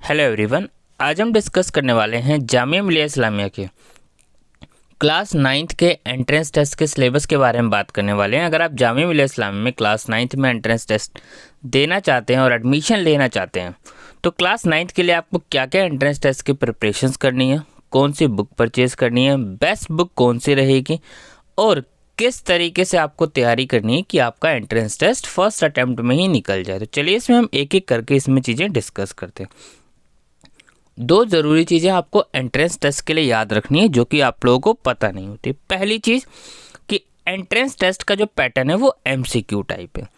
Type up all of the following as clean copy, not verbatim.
Hello everyone. आज हम discuss करने वाले हैं जामिया मिलिया इस्लामिया के क्लास 9th के एंट्रेंस टेस्ट के सिलेबस के बारे में बात करने वाले हैं। अगर आप जामिया मिलिया इस्लामिया में क्लास 9th में एंट्रेंस टेस्ट देना चाहते हैं और एडमिशन लेना चाहते हैं तो क्लास 9th के लिए आपको क्या क्या एंट्रेंस टेस्ट की प्रिपरेशंस करनी है, कौन सी बुक परचेज करनी है, बेस्ट बुक कौन सी रहेगी और किस तरीके से आपको तैयारी करनी है कि आपका एंट्रेंस टेस्ट फर्स्ट अटेम्प्ट में ही निकल जाए। तो चलिए इसमें हम एक एक करके इसमें चीज़ें डिस्कस करते हैं। दो ज़रूरी चीज़ें आपको एंट्रेंस टेस्ट के लिए याद रखनी है जो कि आप लोगों को पता नहीं होती। पहली चीज़ कि एंट्रेंस टेस्ट का जो पैटर्न है वो एमसीक्यू टाइप है,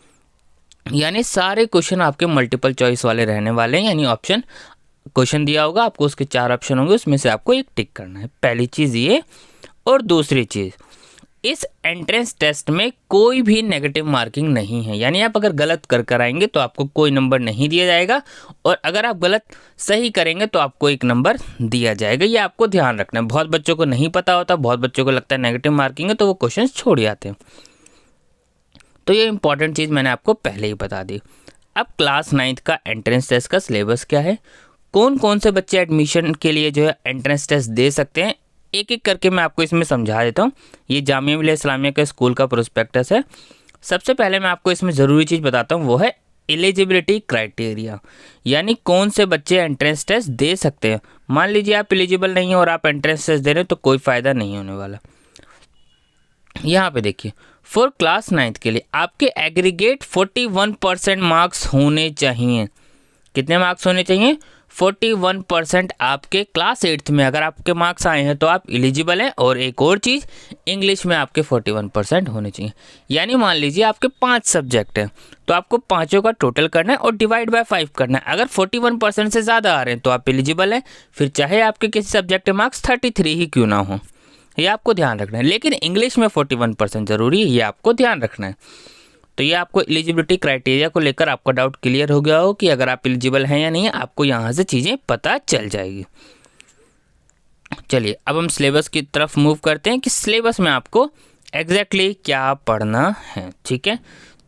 यानी सारे क्वेश्चन आपके मल्टीपल चॉइस वाले रहने वाले हैं। यानी ऑप्शन क्वेश्चन दिया होगा आपको, उसके 4 ऑप्शन होंगे, उसमें से आपको एक टिक करना है। पहली चीज़ ये। और दूसरी चीज़, इस एंट्रेंस टेस्ट में कोई भी नेगेटिव मार्किंग नहीं है, यानी आप अगर गलत कर आएंगे तो आपको कोई नंबर नहीं दिया जाएगा और अगर आप गलत सही करेंगे तो आपको 1 नंबर दिया जाएगा। ये आपको ध्यान रखना है। बहुत बच्चों को नहीं पता होता, बहुत बच्चों को लगता है नेगेटिव मार्किंग है तो वो क्वेश्चन छोड़ जाते हैं। तो ये इंपॉर्टेंट चीज़ मैंने आपको पहले ही बता दी। अब क्लास 9th का एंट्रेंस टेस्ट का सिलेबस क्या है, कौन कौन से बच्चे एडमिशन के लिए जो है एंट्रेंस टेस्ट दे सकते हैं, एक एक करके मैं आपको इसमें समझा देता हूँ। ये जामिया मिलिया इस्लामिया का स्कूल का प्रोस्पेक्टस है। सबसे पहले मैं आपको इसमें ज़रूरी चीज़ बताता हूँ, वो है एलिजिबिलिटी क्राइटेरिया, यानी कौन से बच्चे एंट्रेंस टेस्ट दे सकते हैं। मान लीजिए आप एलिजिबल नहीं हैं और आप एंट्रेंस टेस्ट दे रहे हैं तो कोई फ़ायदा नहीं होने वाला। यहाँ पे देखिए, फॉर क्लास 9th के लिए आपके एग्रीगेट 41% मार्क्स होने चाहिए। कितने मार्क्स होने चाहिए? 41% आपके क्लास 8th में अगर आपके मार्क्स आए हैं तो आप एलिजिबल हैं। और एक और चीज़, इंग्लिश में आपके 41% होने चाहिए। यानी मान लीजिए आपके 5 सब्जेक्ट हैं तो आपको पाँचों का टोटल करना है और डिवाइड बाय 5 करना है। अगर 41% से ज़्यादा आ रहे हैं तो आप एलिजिबल हैं, फिर चाहे आपके किसी सब्जेक्ट के मार्क्स 33 ही क्यों ना हो, ये आपको ध्यान रखना है। लेकिन इंग्लिश में 41% ज़रूरी है, ये आपको ध्यान रखना है। तो ये आपको एलिजिबिलिटी क्राइटेरिया को लेकर आपका डाउट क्लियर हो गया हो कि अगर आप एलिजिबल हैं या नहीं है, आपको यहाँ से चीज़ें पता चल जाएगी। चलिए अब हम सिलेबस की तरफ मूव करते हैं कि सिलेबस में आपको एग्जैक्टली क्या पढ़ना है। ठीक है,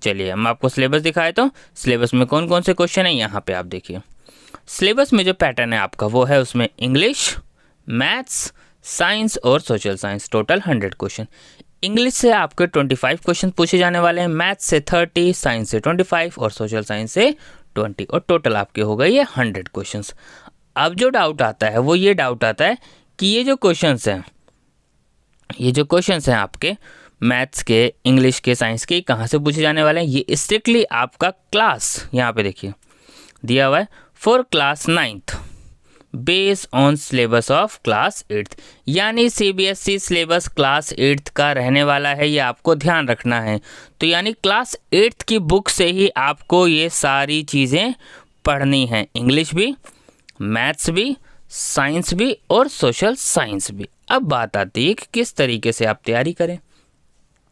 चलिए हम आपको सिलेबस दिखाए। तो सिलेबस में कौन कौन से क्वेश्चन हैं यहाँ पे आप देखिए। सिलेबस में जो पैटर्न है आपका वो है उसमें इंग्लिश, मैथ्स, साइंस और social science, total 100 question. English से आपके 25 क्वेश्चन पूछे जाने वाले हैं, मैथ्स से 30, साइंस से 25 और सोशल साइंस से 20, और टोटल आपके हो गए ये 100 क्वेश्चंस। अब जो डाउट आता है वो ये डाउट आता है कि ये जो क्वेश्चंस हैं आपके मैथ्स के, इंग्लिश के, साइंस के, कहाँ से पूछे जाने वाले हैं। ये स्ट्रिक्टली आपका क्लास, यहाँ पे देखिए दिया हुआ है, for class 9th based on syllabus of class 8th, यानी सीबीएसई सिलेबस क्लास 8th का रहने वाला है, ये आपको ध्यान रखना है। तो यानी क्लास 8th की बुक से ही आपको ये सारी चीज़ें पढ़नी हैं, इंग्लिश भी, मैथ्स भी, साइंस भी और सोशल साइंस भी। अब बात आती है कि किस तरीके से आप तैयारी करें।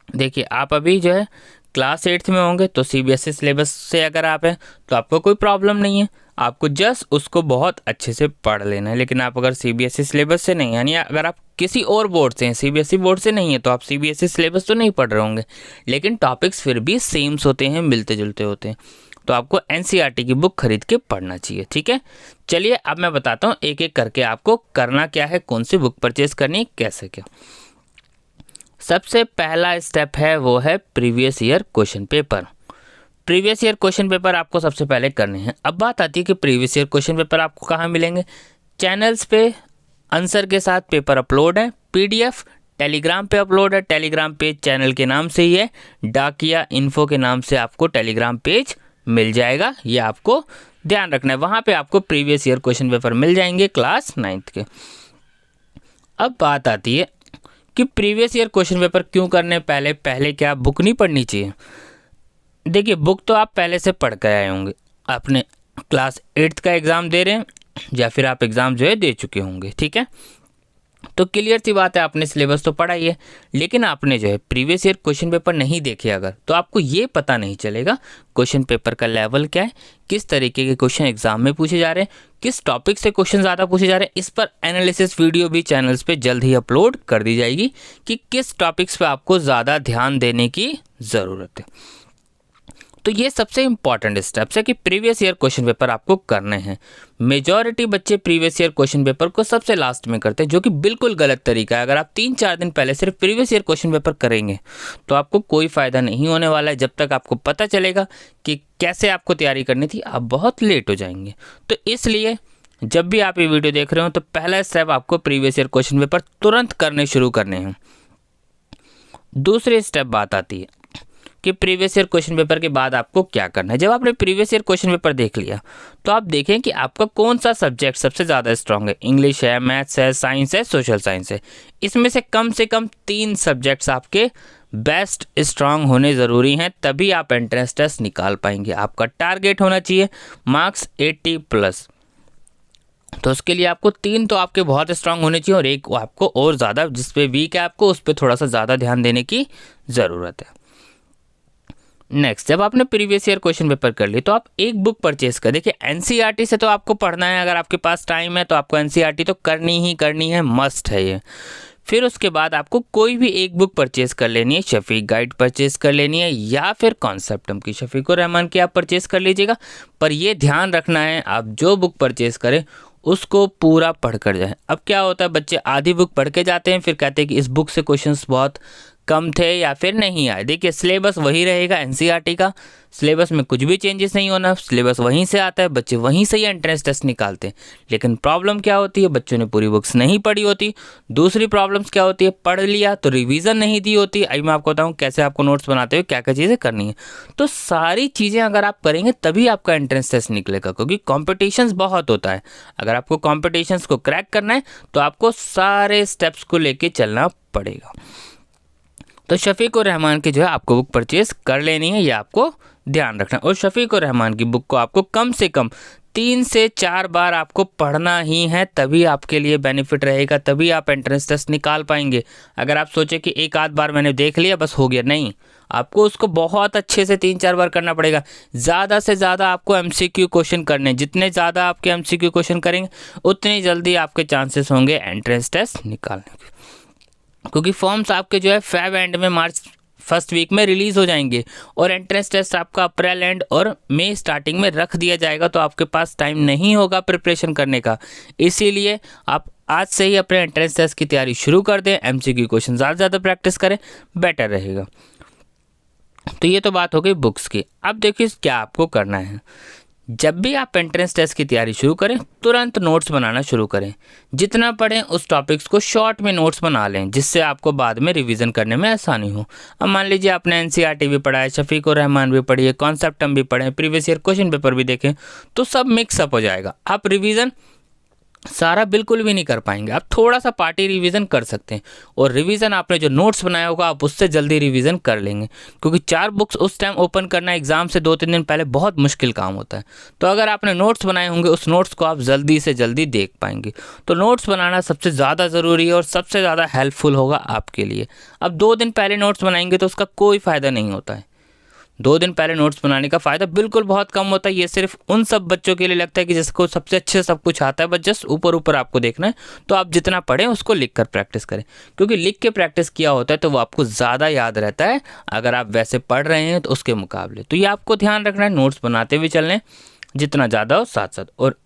देखिए आप अभी जो है क्लास 8th में होंगे तो सीबीएसई सिलेबस से अगर आप हैं तो आपको कोई प्रॉब्लम नहीं है, आपको जस्ट उसको बहुत अच्छे से पढ़ लेना है। लेकिन आप अगर सीबीएसई सिलेबस से नहीं, यानी अगर आप किसी और बोर्ड से हैं, सीबीएसई बोर्ड से नहीं है, तो आप सीबीएसई सिलेबस तो नहीं पढ़ रहे होंगे, लेकिन टॉपिक्स फिर भी सेम्स होते हैं, मिलते जुलते होते हैं, तो आपको एनसीईआरटी की बुक खरीद के पढ़ना चाहिए। ठीक है, चलिए अब मैं बताता हूँ एक एक करके आपको करना क्या है, कौन सी बुक परचेज करनी है, कैसे क्या। सबसे पहला स्टेप है वो है previous year question paper. Previous year question paper आपको सबसे पहले करने हैं। अब बात आती है कि प्रीवियस ईयर क्वेश्चन पेपर आपको कहाँ मिलेंगे। चैनल्स पे आंसर के साथ पेपर अपलोड है, पीडीएफ टेलीग्राम पे अपलोड है। टेलीग्राम पेज चैनल के नाम से ही है, डाकिया इन्फो के नाम से आपको टेलीग्राम पेज मिल जाएगा, ये आपको ध्यान रखना है। वहाँ पे आपको प्रीवियस ईयर क्वेश्चन पेपर मिल जाएंगे क्लास 9th के। अब बात आती है कि प्रीवियस ईयर क्वेश्चन पेपर क्यों करने, पहले क्या बुक नहीं पढ़नी चाहिए। देखिए बुक तो आप पहले से पढ़ कर आए होंगे, आपने क्लास 8th का एग्ज़ाम दे रहे हैं या फिर आप एग्ज़ाम जो है दे चुके होंगे। ठीक है, तो क्लियर सी बात है आपने सिलेबस तो पढ़ा ही है, लेकिन आपने जो है प्रीवियस ईयर क्वेश्चन पेपर नहीं देखे अगर, तो आपको ये पता नहीं चलेगा क्वेश्चन पेपर का लेवल क्या है, किस तरीके के क्वेश्चन एग्जाम में पूछे जा रहे हैं, किस टॉपिक से क्वेश्चन ज़्यादा पूछे जा रहे हैं। इस पर एनालिसिस वीडियो भी चैनल्स पे जल्द ही अपलोड कर दी जाएगी कि किस टॉपिक्स पे आपको ज़्यादा ध्यान देने की ज़रूरत है। तो ये सबसे इंपॉर्टेंट स्टेप्स है कि प्रीवियस ईयर क्वेश्चन पेपर आपको करने हैं। मेजॉरिटी बच्चे प्रीवियस ईयर क्वेश्चन पेपर को सबसे लास्ट में करते हैं, जो कि बिल्कुल गलत तरीका है। अगर आप 3-4 दिन पहले सिर्फ प्रीवियस ईयर क्वेश्चन पेपर करेंगे तो आपको कोई फ़ायदा नहीं होने वाला है। जब तक आपको पता चलेगा कि कैसे आपको तैयारी करनी थी, आप बहुत लेट हो जाएंगे। तो इसलिए जब भी आप ये वीडियो देख रहे हो तो पहला स्टेप आपको प्रीवियस ईयर क्वेश्चन पेपर तुरंत करने शुरू करने हैं। दूसरी स्टेप बात आती है कि प्रीवियस ईयर क्वेश्चन पेपर के बाद आपको क्या करना है। जब आपने प्रीवियस ईयर क्वेश्चन पेपर देख लिया तो आप देखें कि आपका कौन सा सब्जेक्ट सबसे ज़्यादा स्ट्रांग है। इंग्लिश है, मैथ्स है, साइंस है, सोशल साइंस है। इसमें से कम 3 सब्जेक्ट्स आपके बेस्ट स्ट्रांग होने ज़रूरी हैं, तभी आप एंट्रेंस टेस्ट निकाल पाएंगे। आपका टारगेट होना चाहिए मार्क्स 80+। तो उसके लिए आपको 3 तो आपके बहुत स्ट्रांग होने चाहिए और एक आपको और ज़्यादा, जिस पे वीक है आपको उस पर थोड़ा सा ज़्यादा ध्यान देने की ज़रूरत है। नेक्स्ट, जब आपने प्रीवियस ईयर क्वेश्चन पेपर कर ली तो आप एक बुक परचेज कर। देखिए एनसीईआरटी से तो आपको पढ़ना है, अगर आपके पास टाइम है तो आपको एनसीईआरटी तो करनी है, मस्ट है ये। फिर उसके बाद आपको कोई भी एक बुक परचेज कर लेनी है। शफीक गाइड परचेज कर लेनी है या फिर कॉन्सेप्टम की शफीकुर रहमान की आप परचेज कर लीजिएगा। पर ये ध्यान रखना है आप जो बुक परचेज करें उसको पूरा पढ़ कर जाएं। अब क्या होता है, बच्चे आधी बुक पढ़ के जाते हैं, फिर कहते हैं कि इस बुक से क्वेश्चंस बहुत कम थे या फिर नहीं आए। देखिए सिलेबस वही रहेगा एनसीईआरटी का, सिलेबस में कुछ भी चेंजेस नहीं होना, सिलेबस वहीं से आता है, बच्चे वहीं से ही एंट्रेंस टेस्ट निकालते हैं। लेकिन प्रॉब्लम क्या होती है, बच्चों ने पूरी बुक्स नहीं पढ़ी होती। दूसरी प्रॉब्लम्स क्या होती है, पढ़ लिया तो रिवीजन नहीं दी होती। अभी मैं आपको बताऊँ कैसे आपको नोट्स बनाते हुए क्या क्या चीज़ें करनी है। तो सारी चीज़ें अगर आप करेंगे तभी आपका एंट्रेंस टेस्ट निकलेगा, क्योंकि कॉम्पिटिशन्स बहुत होता है। अगर आपको कॉम्पिटिशन्स को क्रैक करना है तो आपको सारे स्टेप्स को लेके चलना पड़ेगा। तो शफीकुर रहमान की जो है आपको बुक परचेज कर लेनी है, ये आपको ध्यान रखना। और शफीकुर रहमान की बुक को आपको कम से कम 3 से 4 बार आपको पढ़ना ही है, तभी आपके लिए बेनिफिट रहेगा, तभी आप एंट्रेंस टेस्ट निकाल पाएंगे। अगर आप सोचे कि एक आध बार मैंने देख लिया बस हो गया, नहीं, आपको उसको बहुत अच्छे से 3-4 बार करना पड़ेगा। ज़्यादा से ज़्यादा आपको एमसीक्यू क्वेश्चन करने, जितने ज़्यादा आपके एमसीक्यू क्वेश्चन करेंगे उतनी जल्दी आपके चांसेस होंगे एंट्रेंस टेस्ट निकालने के। क्योंकि फॉर्म्स आपके जो है फेब एंड में, मार्च फर्स्ट वीक में रिलीज़ हो जाएंगे और एंट्रेंस टेस्ट आपका अप्रैल एंड और मई स्टार्टिंग में रख दिया जाएगा। तो आपके पास टाइम नहीं होगा प्रिपरेशन करने का। इसीलिए आप आज से ही अपने एंट्रेंस टेस्ट की तैयारी शुरू कर दें। एमसीक्यू क्वेश्चन ज़्यादा प्रैक्टिस करें, बेटर रहेगा। तो ये तो बात हो गई बुक्स की। अब देखिए क्या आपको करना है। जब भी आप एंट्रेंस टेस्ट की तैयारी शुरू करें तुरंत नोट्स बनाना शुरू करें। जितना पढ़ें उस टॉपिक्स को शॉर्ट में नोट्स बना लें, जिससे आपको बाद में रिवीजन करने में आसानी हो। अब मान लीजिए आपने एनसीईआरटी भी पढ़ा है, शफीकुर रहमान भी पढ़ी है, कॉन्सेप्टम भी पढ़े, प्रीवियस ईयर क्वेश्चन पेपर भी देखें, तो सब मिक्सअप हो जाएगा। आप रिवीजन सारा बिल्कुल भी नहीं कर पाएंगे। आप थोड़ा सा पार्टी रिवीजन कर सकते हैं और रिवीजन आपने जो नोट्स बनाया होगा आप उससे जल्दी रिवीजन कर लेंगे, क्योंकि 4 बुक्स उस टाइम ओपन करना एग्जाम से 2-3 दिन पहले बहुत मुश्किल काम होता है। तो अगर आपने नोट्स बनाए होंगे उस नोट्स को आप जल्दी से जल्दी देख पाएंगे। तो नोट्स बनाना सबसे ज़्यादा ज़रूरी है और सबसे ज़्यादा हेल्पफुल होगा आपके लिए। अब 2 दिन पहले नोट्स बनाएंगे तो उसका कोई फ़ायदा नहीं होता है। 2 दिन पहले नोट्स बनाने का फ़ायदा बिल्कुल बहुत कम होता है। ये सिर्फ उन सब बच्चों के लिए लगता है कि जिसको सबसे अच्छे सब कुछ आता है, बस जस्ट ऊपर आपको देखना है। तो आप जितना पढ़ें उसको लिख कर प्रैक्टिस करें, क्योंकि लिख के प्रैक्टिस किया होता है तो वो आपको ज़्यादा याद रहता है अगर आप वैसे पढ़ रहे हैं तो उसके मुकाबले। तो ये आपको ध्यान रखना है, नोट्स बनाते हुए चलने जितना ज़्यादा हो साथ साथ। और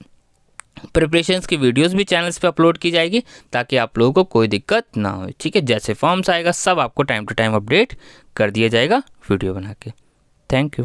प्रिपरेशंस की वीडियोस भी चैनल्स पे अपलोड की जाएगी ताकि आप लोगों को कोई दिक्कत ना हो। ठीक है, जैसे फॉर्म्स आएगा सब आपको टाइम टू टाइम अपडेट कर दिया जाएगा वीडियो बना के। Thank you.